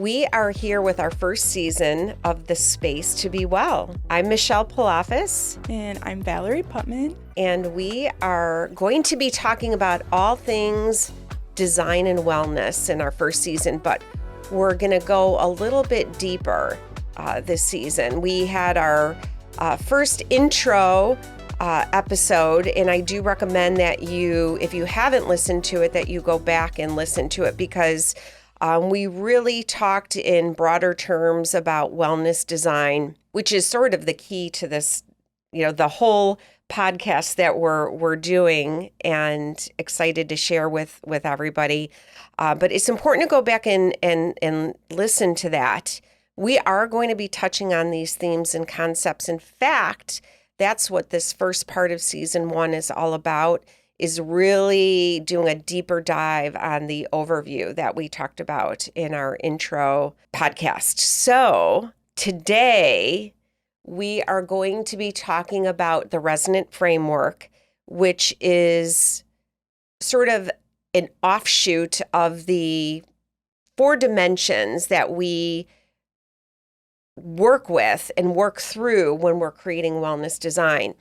We are here with our first season of The Space to Be Well. I'm Michelle Palafis. And I'm Valerie Putman. And we are going to be talking about all things design and wellness in our first season, but we're going to go a little bit deeper this season. We had our first intro episode, and I do recommend that you, if you haven't listened to it, that you go back and listen to it, because we really talked in broader terms about wellness design, which is sort of the key to this, the whole podcast that we're doing, and excited to share with everybody. But it's important to go back and listen to that. We are going to be touching on these themes and concepts. In fact, that's what this first part of season 1 is all about, is really doing a deeper dive on the overview that we talked about in our intro podcast. So today we are going to be talking about the resonant framework, which is sort of an offshoot of the 4 dimensions that we work with and work through when we're creating wellness design.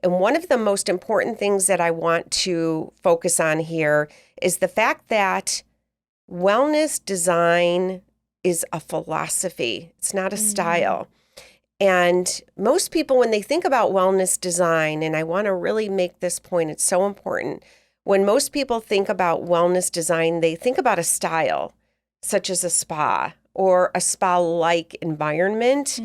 And one of the most important things that I want to focus on here is the fact that wellness design is a philosophy. It's not a style. And most people, when they think about wellness design, and I want to really make this point, it's so important. When most people think about wellness design, they think about a style, such as a spa or a spa-like environment.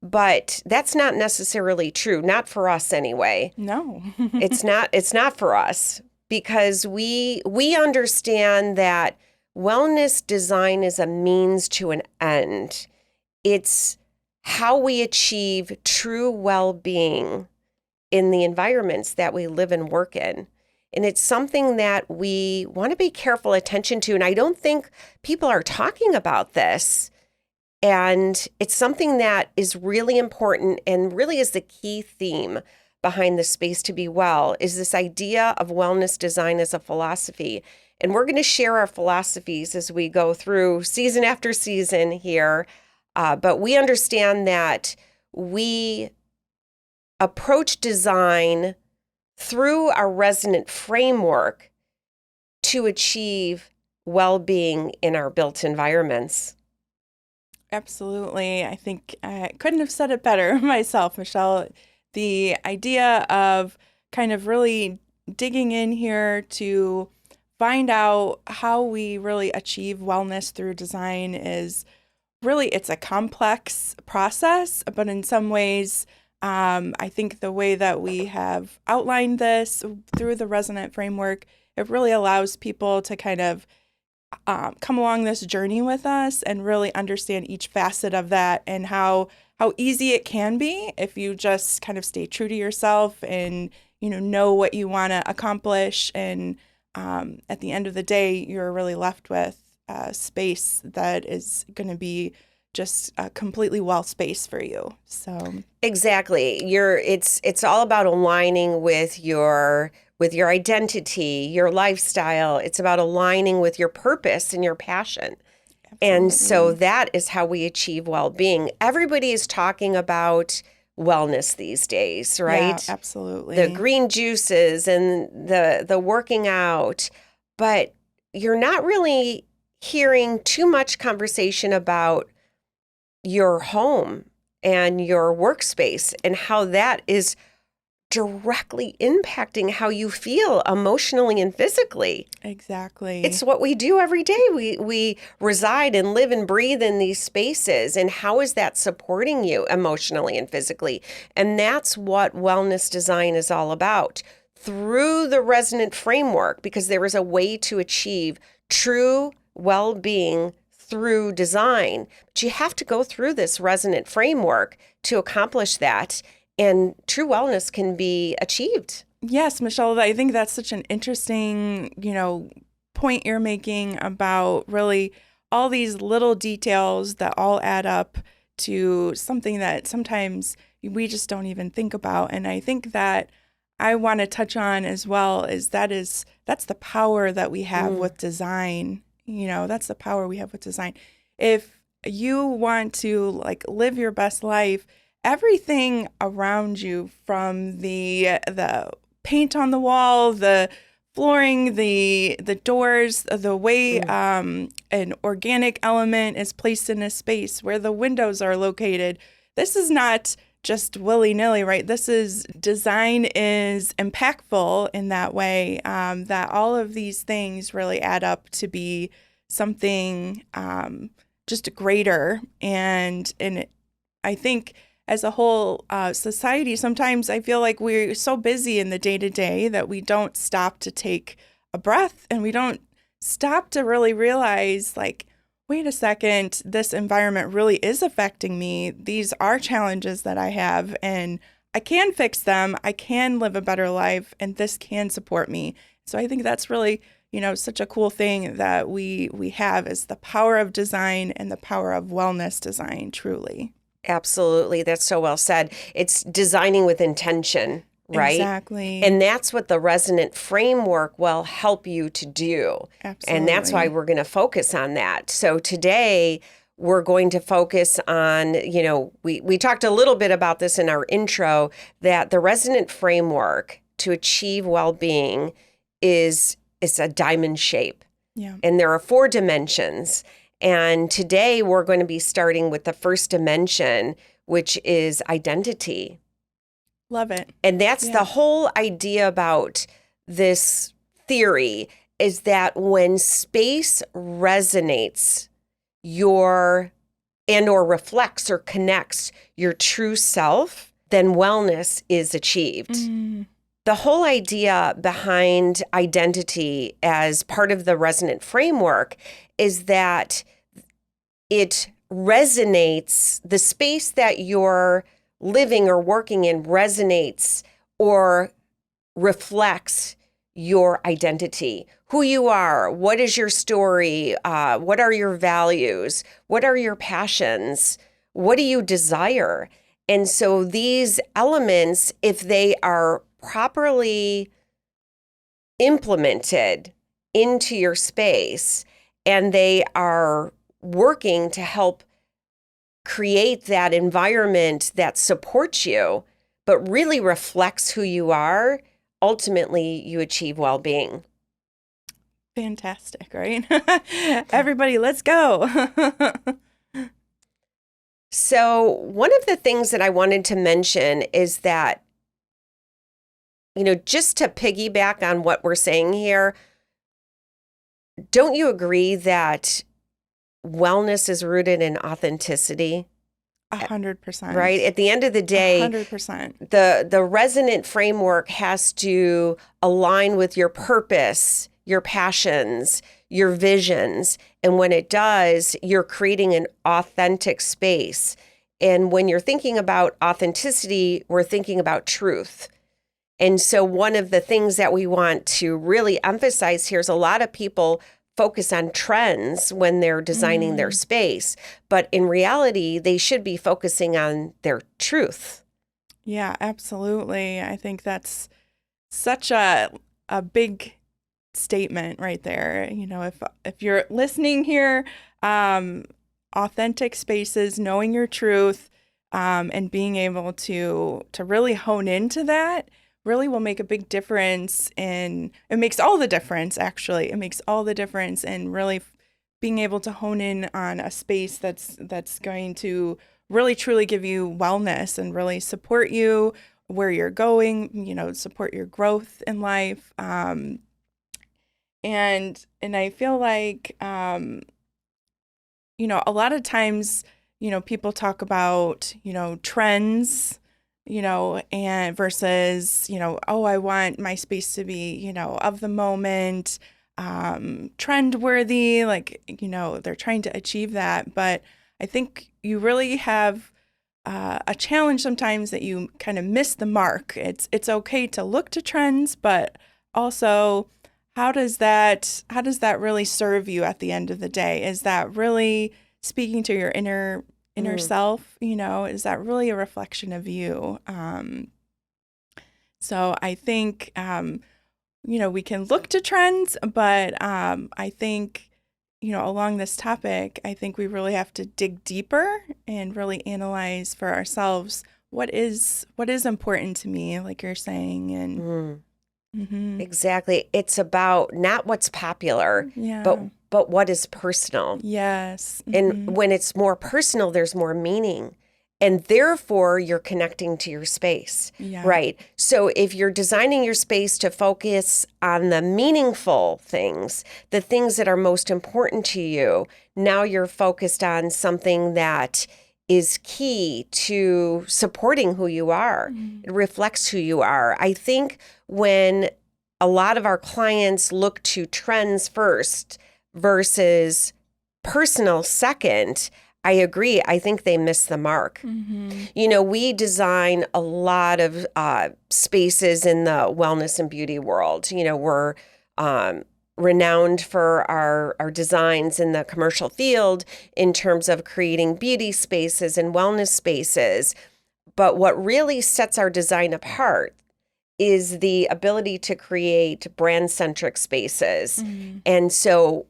But that's not necessarily true, not for us anyway. No. It's not for us, because we understand that wellness design is a means to an end. It's how we achieve true well-being in the environments that we live and work in. And it's something that we want to be careful attention to. And I don't think people are talking about this. And it's something that is really important and really is the key theme behind The Space to Be Well, is this idea of wellness design as a philosophy. And we're going to share our philosophies as we go through season after season here. But we understand that we approach design through our resonant framework to achieve well-being in our built environments. Absolutely. I think I couldn't have said it better myself, Michelle. The idea of kind of really digging in here to find out how we really achieve wellness through design is really, it's a complex process, but in some ways, I think the way that we have outlined this through the resonant framework, it really allows people to kind of come along this journey with us and really understand each facet of that, and how easy it can be if you just kind of stay true to yourself and know what you want to accomplish. And at the end of the day, you're really left with a space that is going to be just a completely well space for you. So exactly, it's all about aligning with your identity, your lifestyle. It's about aligning with your purpose and your passion. Absolutely. And so that is how we achieve well-being. Everybody is talking about wellness these days, right? Yeah, absolutely. The green juices and the working out, but you're not really hearing too much conversation about your home and your workspace and how that is directly impacting how you feel emotionally and physically. Exactly. It's what we do every day. We reside and live and breathe in these spaces. And how is that supporting you emotionally and physically? And that's what wellness design is all about. Through the resonant framework, because there is a way to achieve true well-being through design. But you have to go through this resonant framework to accomplish that. And true wellness can be achieved. Yes, Michelle, I think that's such an interesting, point you're making about really all these little details that all add up to something that sometimes we just don't even think about. And I think that I want to touch on as well is that's the power that we have with design. That's the power we have with design. If you want to like live your best life, everything around you, from the paint on the wall, the flooring, the doors, the way Mm. an organic element is placed in a space, where the windows are located. This is not just willy-nilly, right? This is design is impactful in that way, that all of these things really add up to be something just greater. And I think as a whole society, sometimes I feel like we're so busy in the day to day that we don't stop to take a breath, and we don't stop to really realize, like, wait a second, this environment really is affecting me. These are challenges that I have, and I can fix them. I can live a better life, and this can support me. So I think that's really, such a cool thing that we have, is the power of design and the power of wellness design, truly. Absolutely. That's so well said. It's designing with intention, right? Exactly. And that's what the resonant framework will help you to do. And that's why Absolutely. we're going to focus on that. So today, we're going to focus on, we talked a little bit about this in our intro, that the resonant framework to achieve well-being is a diamond shape. Yeah. And there are 4 dimensions. And today we're going to be starting with the first dimension, which is identity. Love it. And that's Yeah. the whole idea about this theory, is that when space resonates your or reflects or connects your true self, then wellness is achieved. Mm. The whole idea behind identity as part of the resonant framework is that it resonates, the space that you're living or working in resonates or reflects your identity, who you are, what is your story, what are your values, what are your passions, what do you desire? And so these elements, if they are properly implemented into your space and they are working to help create that environment that supports you, but really reflects who you are, ultimately you achieve well-being. Fantastic, right? Everybody, let's go. So one of the things that I wanted to mention is that, just to piggyback on what we're saying here, don't you agree that wellness is rooted in authenticity? 100%. Right? At the end of the day, 100%. the resonant framework has to align with your purpose, your passions, your visions. And when it does, you're creating an authentic space. And when you're thinking about authenticity, we're thinking about truth. And so one of the things that we want to really emphasize here is a lot of people focus on trends when they're designing their space, but in reality, they should be focusing on their truth. Yeah, absolutely. I think that's such a big statement right there. If you're listening here, authentic spaces, knowing your truth, and being able to really hone into that really will make a big difference. It makes all the difference, actually. It makes all the difference in really being able to hone in on a space that's going to really truly give you wellness and really support you where you're going, support your growth in life. And I feel like, a lot of times, people talk about, trends, and versus, oh, I want my space to be, of the moment, trend worthy, like, they're trying to achieve that. But I think you really have a challenge sometimes that you kind of miss the mark. It's okay to look to trends, but also how does that really serve you at the end of the day? Is that really speaking to your inner self? Is that really a reflection of you? So I think we can look to trends, but I think along this topic, I think we really have to dig deeper and really analyze for ourselves what is important to me, like you're saying. And Mm, mhm. exactly. It's about not what's popular, Yeah. but what is personal. Yes. And Hmm. when it's more personal, there's more meaning. And therefore, you're connecting to your space, Yeah. right? So if you're designing your space to focus on the meaningful things, the things that are most important to you, now you're focused on something that is key to supporting who you are. Mhm. It reflects who you are. I think when a lot of our clients look to trends first versus personal second, I agree. I think they miss the mark. Mhm. We design a lot of spaces in the wellness and beauty world. We're renowned for our designs in the commercial field in terms of creating beauty spaces and wellness spaces. But what really sets our design apart is the ability to create brand-centric spaces. Mhm. And so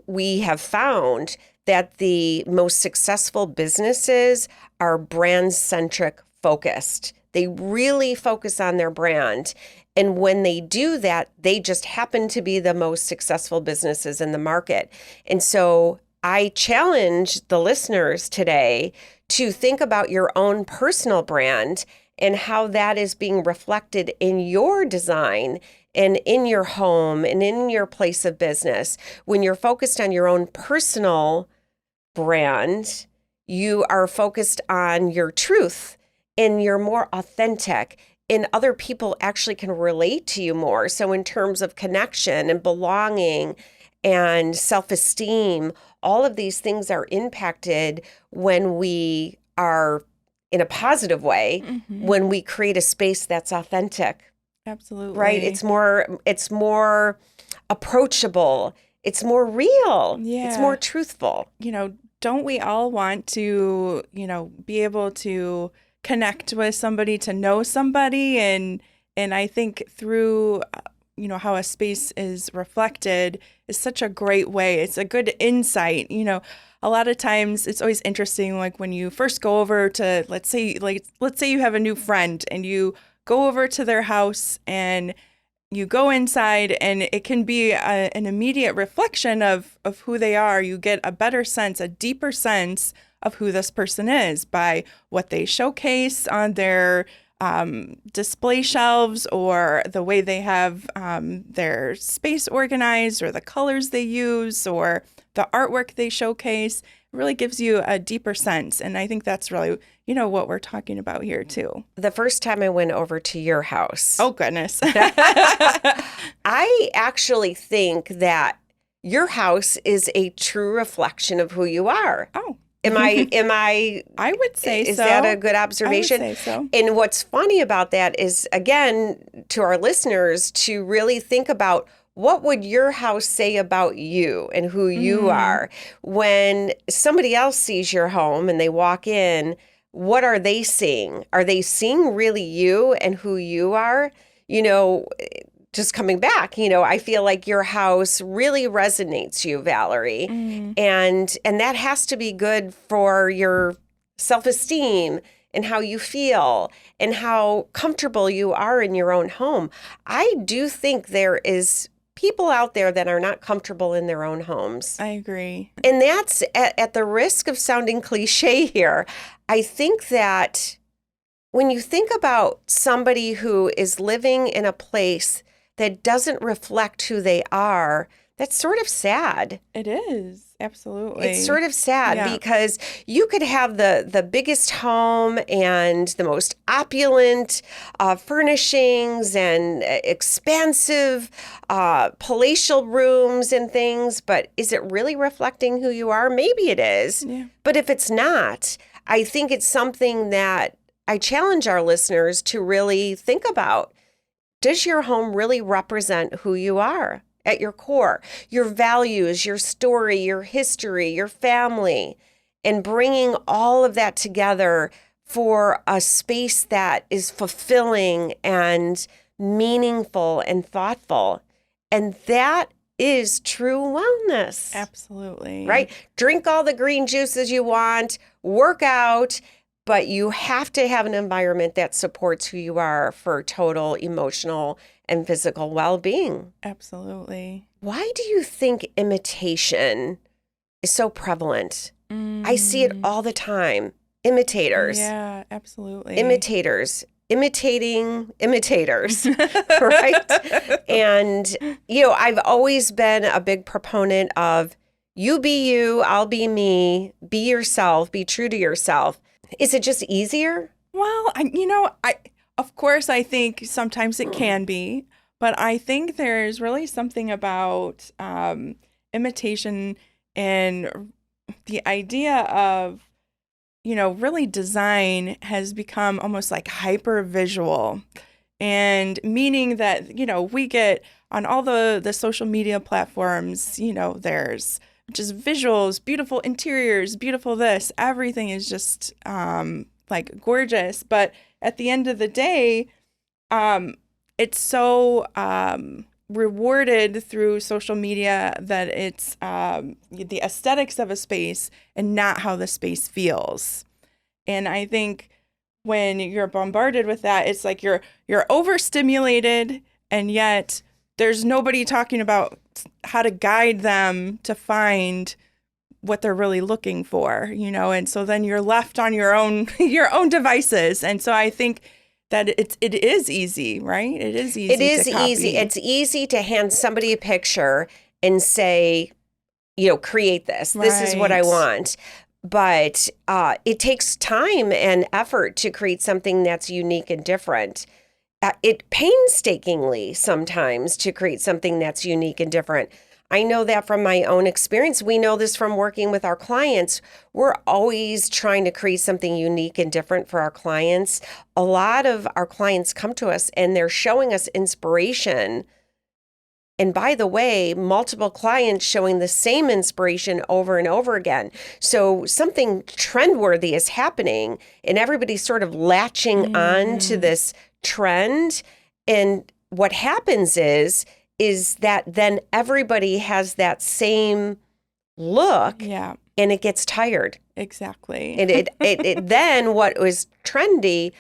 we have found that the most successful businesses are brand-centric focused. They really focus on their brand. And when they do that, they just happen to be the most successful businesses in the market. And so I challenge the listeners today to think about your own personal brand and how that is being reflected in your design and in your home and in your place of business. When you're focused on your own personal brand, you are focused on your truth and you're more authentic, and other people actually can relate to you more. So in terms of connection and belonging and self-esteem, all of these things are impacted when we are in a positive way, Mhm. when we create a space that's authentic, right? Absolutely. It's more approachable. It's more real. It's more Yeah. truthful. Don't we all want to, be able to connect with somebody, to know somebody? And I think through, how a space is reflected is such a great way. It's a good insight. A lot of times it's always interesting, like when you first go over to, let's say you have a new friend and you go over to their house and you go inside, and it can be an immediate reflection of who they are. You get a better sense, a deeper sense of who this person is by what they showcase on their display shelves, or the way they have their space organized, or the colors they use, or the artwork they showcase. It really gives you a deeper sense. And I think that's really, what we're talking about here too. The first time I went over to your house, Oh, goodness. I actually think that your house is a true reflection of who you are. Oh. Am I, I would say is so. that a good I would observation? say so. And what's funny about that is, again, to our listeners, to really think about what would your house say about you and who you are. When somebody else sees your home and they walk in, what are they seeing? Are they seeing really you and who you are? Just coming back, I feel like your house really resonates you, Valerie. Mm. And that has to be good for your self-esteem and how you feel and how comfortable you are in your own home. I do think there is people out there that are not comfortable in their own homes. I agree. And that's at the risk of sounding cliche here. I think that when you think about somebody who is living in a place that doesn't reflect who they are, that's sort of sad. It is. Absolutely. It's sort of sad Yeah. because you could have the biggest home and the most opulent furnishings and expansive palatial rooms and things, but is it really reflecting who you are? Maybe it is. Yeah. But if it's not, I think it's something that I challenge our listeners to really think about. Does your home really represent who you are at your core? Your values, your story, your history, your family, and bringing all of that together for a space that is fulfilling and meaningful and thoughtful. And that is true wellness. Absolutely. Right? Drink all the green juices you want, work out, but you have to have an environment that supports who you are for total emotional and physical well-being. Absolutely. Why do you think imitation is so prevalent? I see it all the time. Imitators. Yeah, absolutely. Imitators. Imitating imitators, right? And, I've always been a big proponent of you be you, I'll be me, be yourself, be true to yourself. Is it just easier? Well, I of course I think sometimes it can be, but I think there's really something about imitation and the idea of, really design has become almost like hyper visual, and meaning that, we get on all the social media platforms, there's just visuals, beautiful interiors, beautiful this, everything is just like gorgeous. But at the end of the day, it's so rewarded through social media that it's the aesthetics of a space and not how the space feels. And I think when you're bombarded with that, it's like you're overstimulated, and yet there's nobody talking about how to guide them to find what they're really looking for, and so then you're left on your own devices. And so I think that it is easy, right? It is easy. It is to copy. easy. It's easy to hand somebody a picture and say, create this. This is what I Right. want. But it takes time and effort to create something that's unique and different. It painstakingly sometimes to create something that's unique and different. I know that from my own experience. We know this from working with our clients. We're always trying to create something unique and different for our clients. A lot of our clients come to us and they're showing us inspiration. And by the way, multiple clients showing the same inspiration over and over again. So something trendworthy is happening and everybody's sort of latching on to this trend. And what happens is that then everybody has that same look. Yeah, And it gets tired. exactly. And it then what was trendy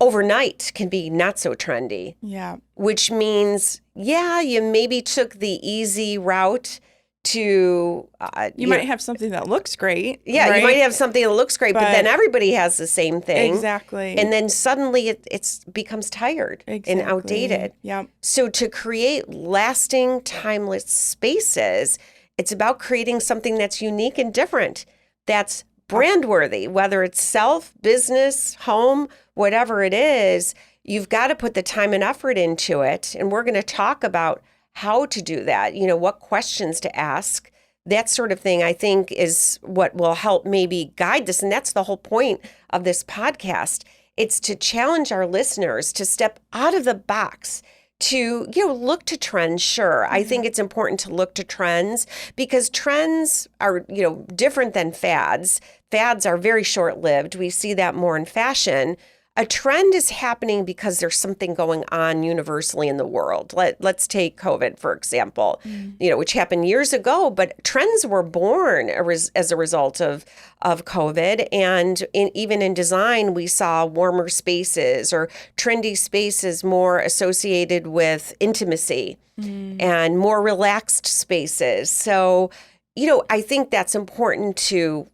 overnight can be not so trendy. Yeah. Which means, you maybe took the easy route to... You might have something that looks great. Yeah, right? you might have something that looks great, but then everybody has the same thing. Exactly. And then suddenly it becomes tired and outdated. Yeah. So to create lasting, timeless spaces, it's about creating something that's unique and different, that's brand worthy, whether it's self, business, home, whatever it is. You've got to put the time and effort into it. And we're going to talk about how to do that, what questions to ask. That sort of thing, I think, is what will help maybe guide this. And that's the whole point of this podcast. It's to challenge our listeners to step out of the box, to, look to trends. Sure. I think it's important to look to trends because trends are, different than fads. Fads are very short-lived. We see that more in fashion. A trend is happening because there's something going on universally in the world. Let's take COVID, for example, which happened years ago, but trends were born as a result of COVID. And even in design, we saw warmer spaces or trendy spaces more associated with intimacy and more relaxed spaces. So, I think that's important to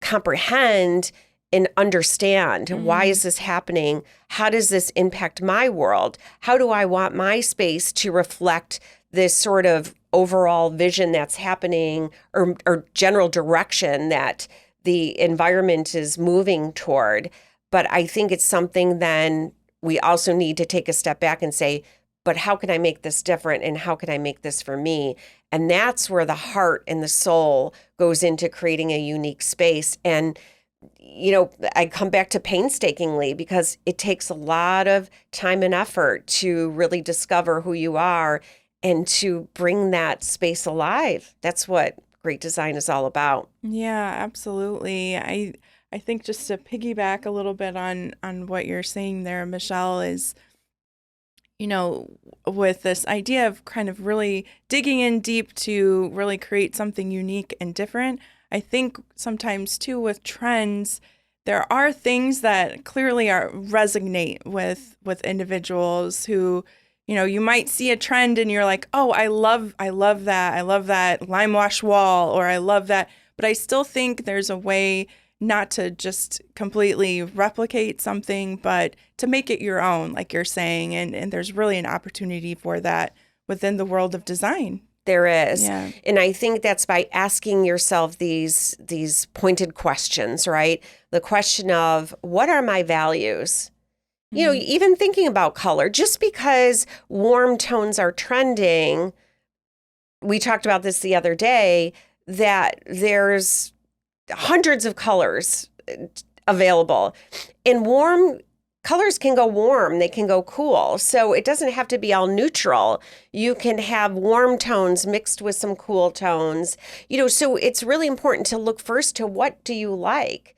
comprehend and understand why is this happening? How does this impact my world? How do I want my space to reflect this sort of overall vision that's happening or general direction that the environment is moving toward? But I think it's something then we also need to take a step back and say, but how can I make this different and how can I make this for me? And that's where the heart and the soul goes into creating a unique space. And I come back to painstakingly because it takes a lot of time and effort to really discover who you are and to bring that space alive. That's what great design is all about. Yeah, absolutely. I think just to piggyback a little bit on what you're saying there, Michelle, is, with this idea of kind of really digging in deep to really create something unique and different, I think sometimes too with trends, there are things that clearly resonate with individuals who, you might see a trend and you're like, oh, I love that. I love that lime wash wall, or I love that. But I still think there's a way not to just completely replicate something, but to make it your own, like you're saying. And there's really an opportunity for that within the world of design. There is. Yeah. And I think that's by asking yourself these pointed questions, right? The question of, what are my values? Even thinking about color, just because warm tones are trending, we talked about this the other day, that there's hundreds of colors available. And warm colors can go warm, they can go cool. So it doesn't have to be all neutral. You can have warm tones mixed with some cool tones. So it's really important to look first to, what do you like?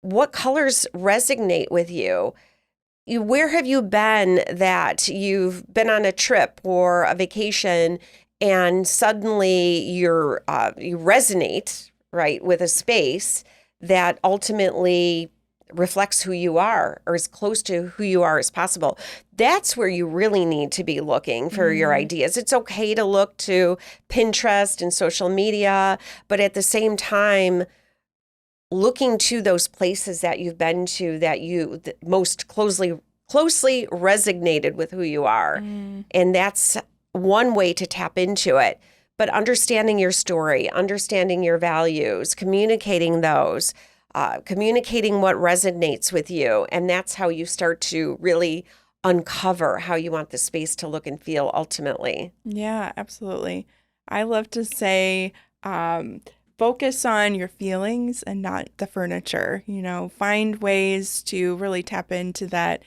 What colors resonate with you? Where have you been that you've been on a trip or a vacation and suddenly you resonate, right, with a space that ultimately reflects who you are, or as close to who you are as possible? That's where you really need to be looking for your ideas. It's okay to look to Pinterest and social media, but at the same time, looking to those places that you've been to that you most closely resonated with who you are. And that's one way to tap into it. But understanding your story, understanding your values, communicating those, communicating what resonates with you. And that's how you start to really uncover how you want the space to look and feel ultimately. Yeah, absolutely. I love to say, focus on your feelings and not the furniture. Find ways to really tap into that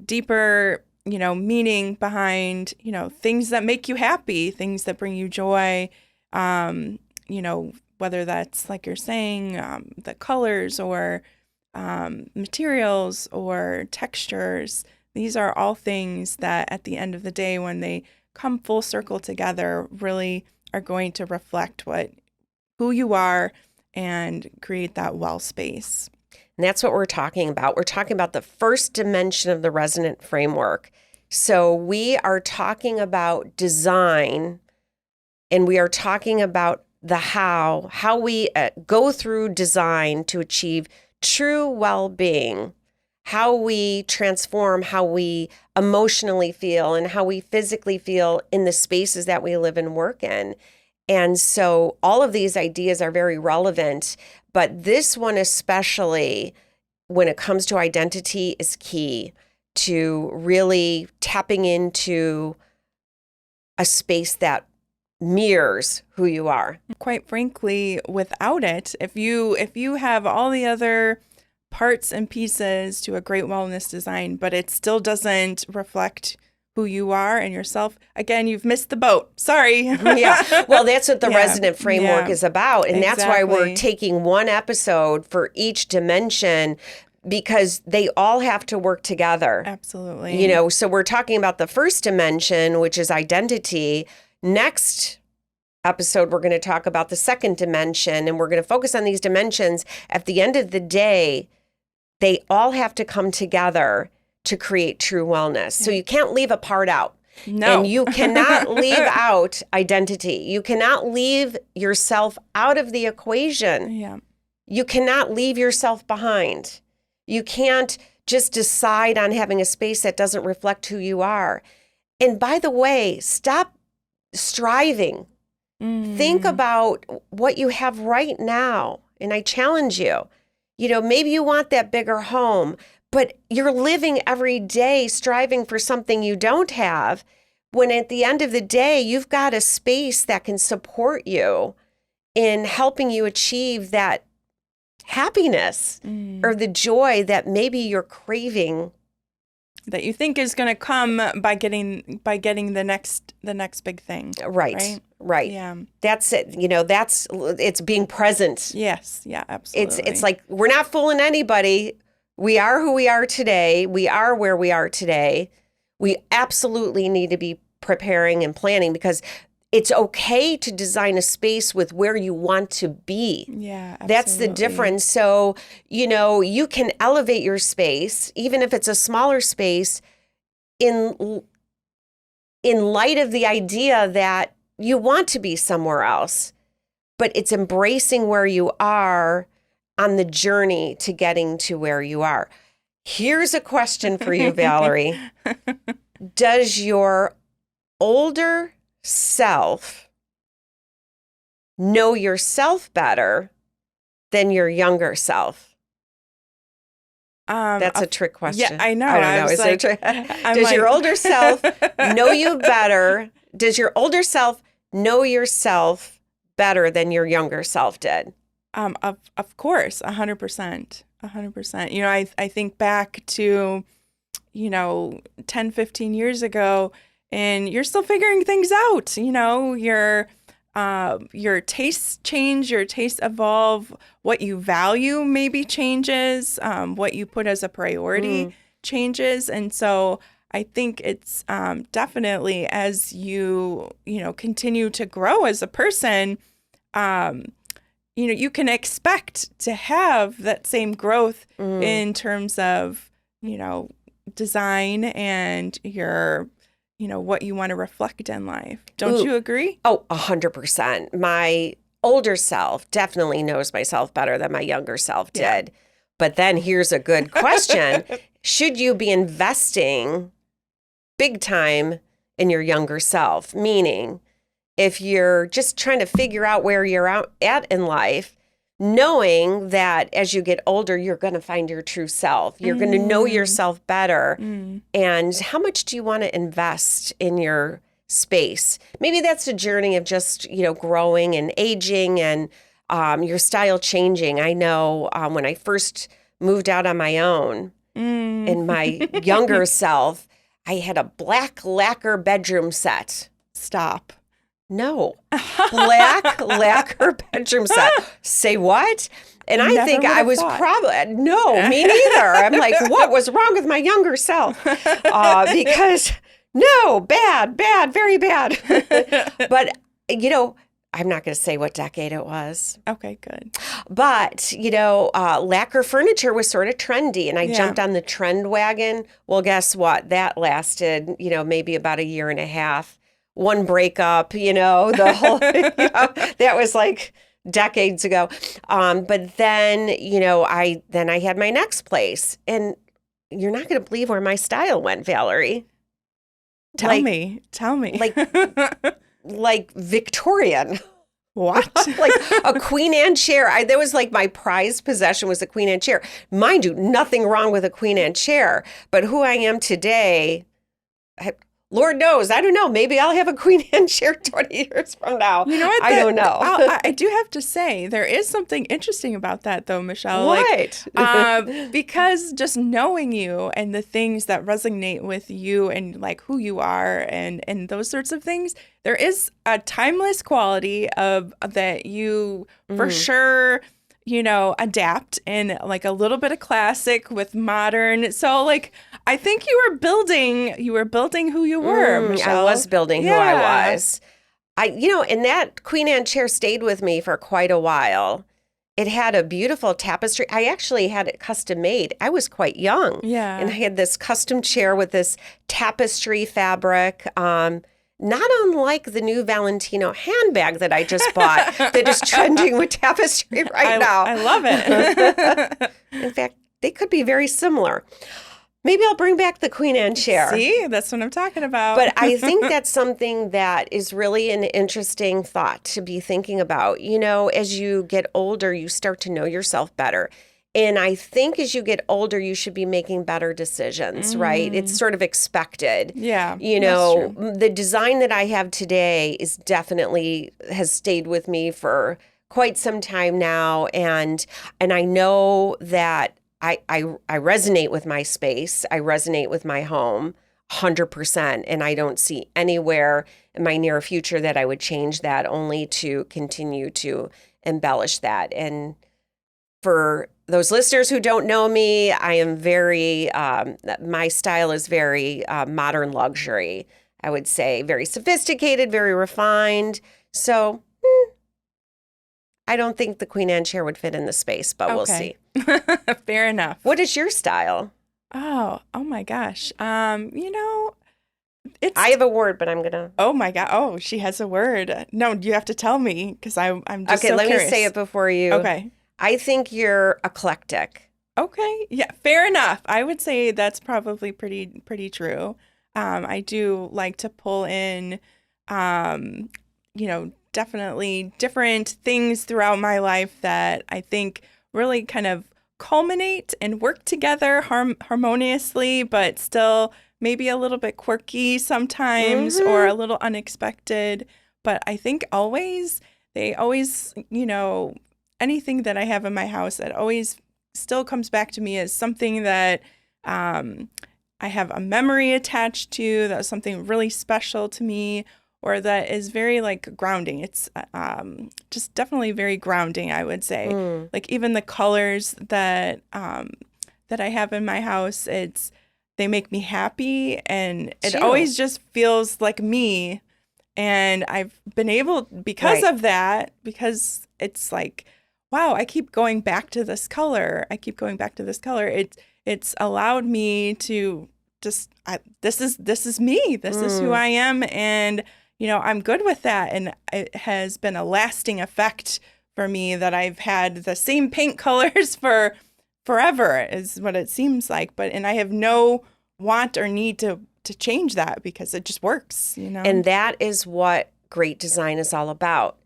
deeper, meaning behind, things that make you happy, things that bring you joy. Whether that's, like you're saying, the colors or materials or textures. These are all things that at the end of the day, when they come full circle together, really are going to reflect who you are and create that well space. And that's what we're talking about. We're talking about the first dimension of the resonant framework. So we are talking about design, and we are talking about the how we go through design to achieve true well-being, how we transform how we emotionally feel and how we physically feel in the spaces that we live and work in. And so all of these ideas are very relevant, but this one especially, when it comes to identity, is key to really tapping into a space that mirrors who you are. Quite frankly, without it, if you have all the other parts and pieces to a great wellness design, but it still doesn't reflect who you are and yourself, again, you've missed the boat. Sorry. Yeah. Well, that's what the resonant framework is about. And that's why we're taking one episode for each dimension, because they all have to work together. Absolutely. So we're talking about the first dimension, which is identity. Next episode, we're going to talk about the second dimension, and we're going to focus on these dimensions. At the end of the day, they all have to come together to create true wellness. So you can't leave a part out. No. And you cannot leave out identity. You cannot leave yourself out of the equation. Yeah. You cannot leave yourself behind. You can't just decide on having a space that doesn't reflect who you are. And by the way, stop striving. Think about what you have right now. And I challenge you, maybe you want that bigger home, but you're living every day striving for something you don't have, when at the end of the day, you've got a space that can support you in helping you achieve that happiness or the joy that maybe you're craving, that you think is going to come by getting the next big thing. Right. Yeah. That's it. It's being present. Yes. Yeah, absolutely. It's like, we're not fooling anybody. We are who we are today. We are where we are today. we absolutely need to be preparing and planning, because it's okay to design a space with where you want to be. Yeah, absolutely. That's the difference. So, you can elevate your space, even if it's a smaller space, in light of the idea that you want to be somewhere else. But it's embracing where you are on the journey to getting to where you are. Here's a question for you, Valerie. Does your older self know yourself better than your younger self? That's a trick question. Yeah, I know. I don't know. was Is like, there Does your older self know you better? Does your older self know yourself better than your younger self did? Of course, 100%. 100%. I think back to, 10, 15 years ago, and you're still figuring things out. Your tastes change, your tastes evolve, what you value maybe changes, what you put as a priority changes. And so I think it's definitely, as you continue to grow as a person, you can expect to have that same growth in terms of, design and your, what you want to reflect in life. Don't you agree? Oh, 100%. My older self definitely knows myself better than my younger self did. But then here's a good question. Should you be investing big time in your younger self? Meaning, if you're just trying to figure out where you're at in life, knowing that as you get older, you're going to find your true self. You're going to know yourself better. And how much do you want to invest in your space? Maybe that's a journey of just, growing and aging and your style changing. I know when I first moved out on my own, in my younger self, I had a black lacquer bedroom set. Stop. No, black lacquer bedroom set. Say what? And I think I was probably, no, me neither. I'm like, what was wrong with my younger self? Because no, bad, very bad. But, I'm not going to say what decade it was. Okay, good. But, lacquer furniture was sort of trendy, and I jumped on the trend wagon. Well, guess what? That lasted, maybe about a year and a half. One breakup, the whole, that was like decades ago. But then, I had my next place, and you're not going to believe where my style went, Valerie. Tell me. Like Victorian. What? Like a Queen Anne chair. That was like my prized possession was a Queen Anne chair. Mind you, nothing wrong with a Queen Anne chair, but who I am today, Lord knows, I don't know. Maybe I'll have a Queen Anne chair 20 years from now. You know what? I don't know. I do have to say, there is something interesting about that, though, Michelle. What? Because just knowing you and the things that resonate with you and like who you are and those sorts of things, there is a timeless quality of that you for sure adapt and like a little bit of classic with modern. So like, I think you were building who you were, Michelle. I was building who I was. And that Queen Anne chair stayed with me for quite a while. It had a beautiful tapestry. I actually had it custom made. I was quite young. Yeah. And I had this custom chair with this tapestry fabric. Not unlike the new Valentino handbag that I just bought that is trending with tapestry now. I love it. In fact, they could be very similar. Maybe I'll bring back the Queen Anne chair. See, that's what I'm talking about. But I think that's something that is really an interesting thought to be thinking about. As you get older, you start to know yourself better. And I think as you get older, you should be making better decisions, right? It's sort of expected. Yeah. That's true. The design that I have today has stayed with me for quite some time now. And I know that I resonate with my space. I resonate with my home 100%. And I don't see anywhere in my near future that I would change that, only to continue to embellish that. And for those listeners who don't know me, I am very, my style is very modern luxury, I would say. Very sophisticated, very refined. So I don't think the Queen Anne chair would fit in the space, but we'll see. Fair enough. What is your style? Oh my gosh. It's. I have a word, but I'm going to. Oh my God. Oh, she has a word. No, you have to tell me because I'm just Okay, so let curious. me say it before you. Okay. I think you're eclectic. Okay. Yeah, fair enough. I would say that's probably pretty true. I do like to pull in, definitely different things throughout my life that I think really kind of culminate and work together harmoniously, but still maybe a little bit quirky sometimes or a little unexpected. But I think they always, anything that I have in my house that always still comes back to me as something that I have a memory attached to, that was something really special to me, or that is very like grounding. It's just definitely very grounding, I would say. Like even the colors that I have in my house, they make me happy, and it always just feels like me. And I've been able, because of that, because it's like, wow, I keep going back to this color. It's allowed me to just, this is me. This is who I am. And, I'm good with that. And it has been a lasting effect for me that I've had the same paint colors for forever is what it seems like. And I have no want or need to change that because it just works, And that is what great design is all about.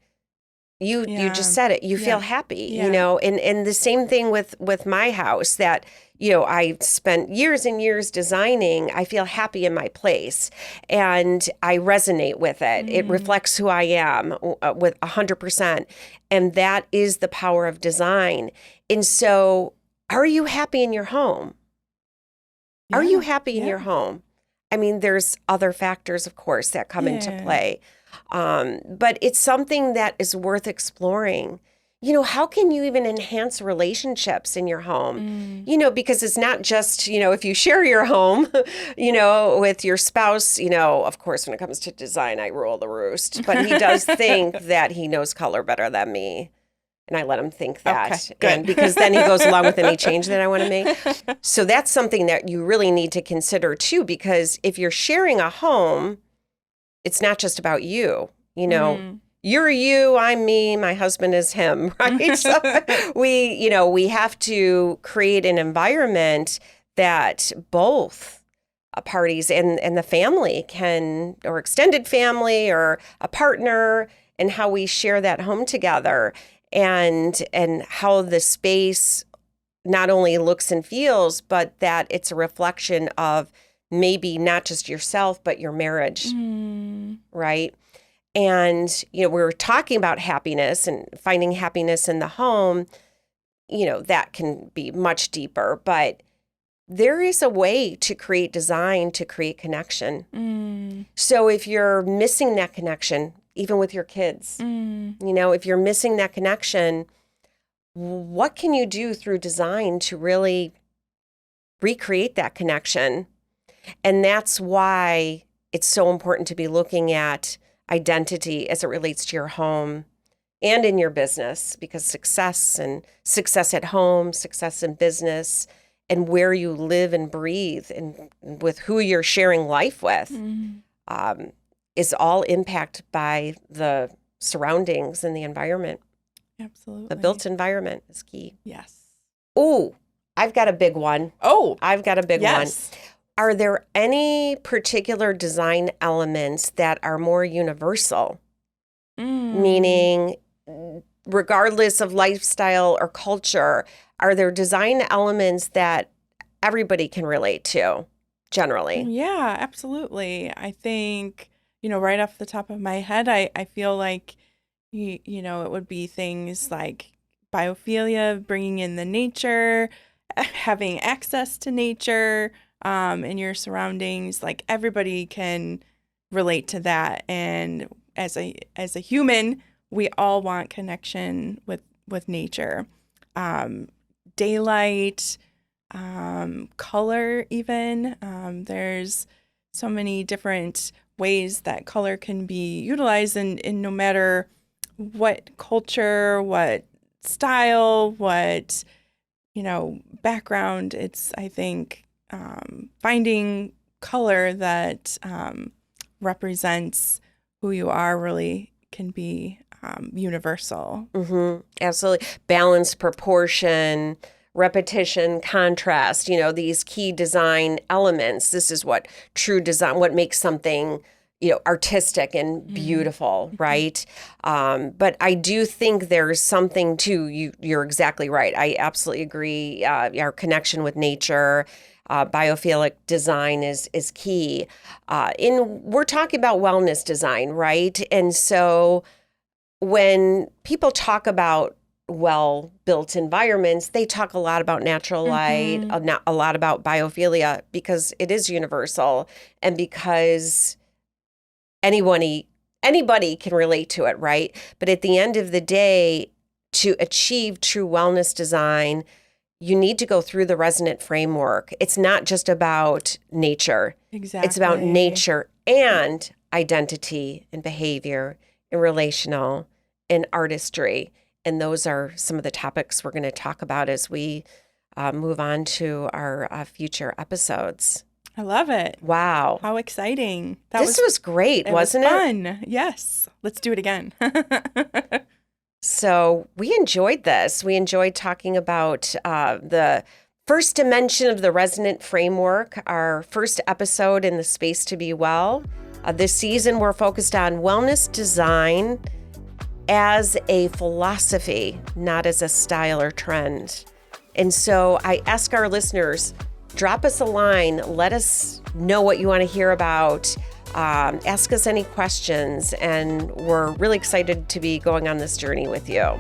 You just said it. You feel happy, and the same thing with my house that, I spent years and years designing. I feel happy in my place and I resonate with it. It reflects who I am with 100%. And that is the power of design. And so are you happy in your home? Are you happy in your home? I mean, there's other factors, of course, that come into play. But it's something that is worth exploring. How can you even enhance relationships in your home? Because it's not just, if you share your home, with your spouse, of course, when it comes to design, I rule the roost. But he does think that he knows color better than me. And I let him think that. Okay, good. And because then he goes along with any change that I want to make. So that's something that you really need to consider too, because if you're sharing a home, it's not just about you. You're you, I'm me, my husband is him, right? So we have to create an environment that both parties and the family can, or extended family or a partner, and how we share that home together. And how the space not only looks and feels, but that it's a reflection of maybe not just yourself, but your marriage, right? And, we're talking about happiness and finding happiness in the home, that can be much deeper, but there is a way to create design, to create connection. So if you're missing that connection, even with your kids, if you're missing that connection, what can you do through design to really recreate that connection? And that's why it's so important to be looking at identity as it relates to your home and in your business, because success at home, success in business, and where you live and breathe and with who you're sharing life with, is all impacted by the surroundings and the environment. Absolutely. The built environment is key. Yes. Ooh, I've got a big one. I've got a big one. Are there any particular design elements that are more universal? Meaning, regardless of lifestyle or culture, are there design elements that everybody can relate to generally? Yeah, absolutely. I think, right off the top of my head, I feel like, it would be things like biophilia, bringing in the nature, having access to nature in your surroundings. Like everybody can relate to that. And as a human, we all want connection with nature. daylight, color even. There's so many different ways that color can be utilized in no matter what culture, what style, what, background. It's, I think, finding color that represents who you are really can be universal. Absolutely. Balance, proportion, repetition, contrast, these key design elements. This is what true design, what makes something, artistic and beautiful, right? But I do think there's something to you're exactly right. I absolutely agree. Our connection with nature, biophilic design is key. We're talking about wellness design, right? And so when people talk about well-built environments, they talk a lot about natural light, a lot about biophilia, because it is universal and because anybody can relate to it, right? But at the end of the day, to achieve true wellness design, you need to go through the resonant framework. It's not just about nature. Exactly. It's about nature and identity and behavior and relational and artistry. And those are some of the topics we're going to talk about as we move on to our future episodes. I love it. Wow. How exciting. This was great, wasn't it? Fun. Yes. Let's do it again. So we enjoyed this. We enjoyed talking about the first dimension of the resonant framework, our first episode in the Space to Be Well. This season, we're focused on wellness design as a philosophy, not as a style or trend. And so I ask our listeners, drop us a line. Let us know what you want to hear about. Ask us any questions. And we're really excited to be going on this journey with you.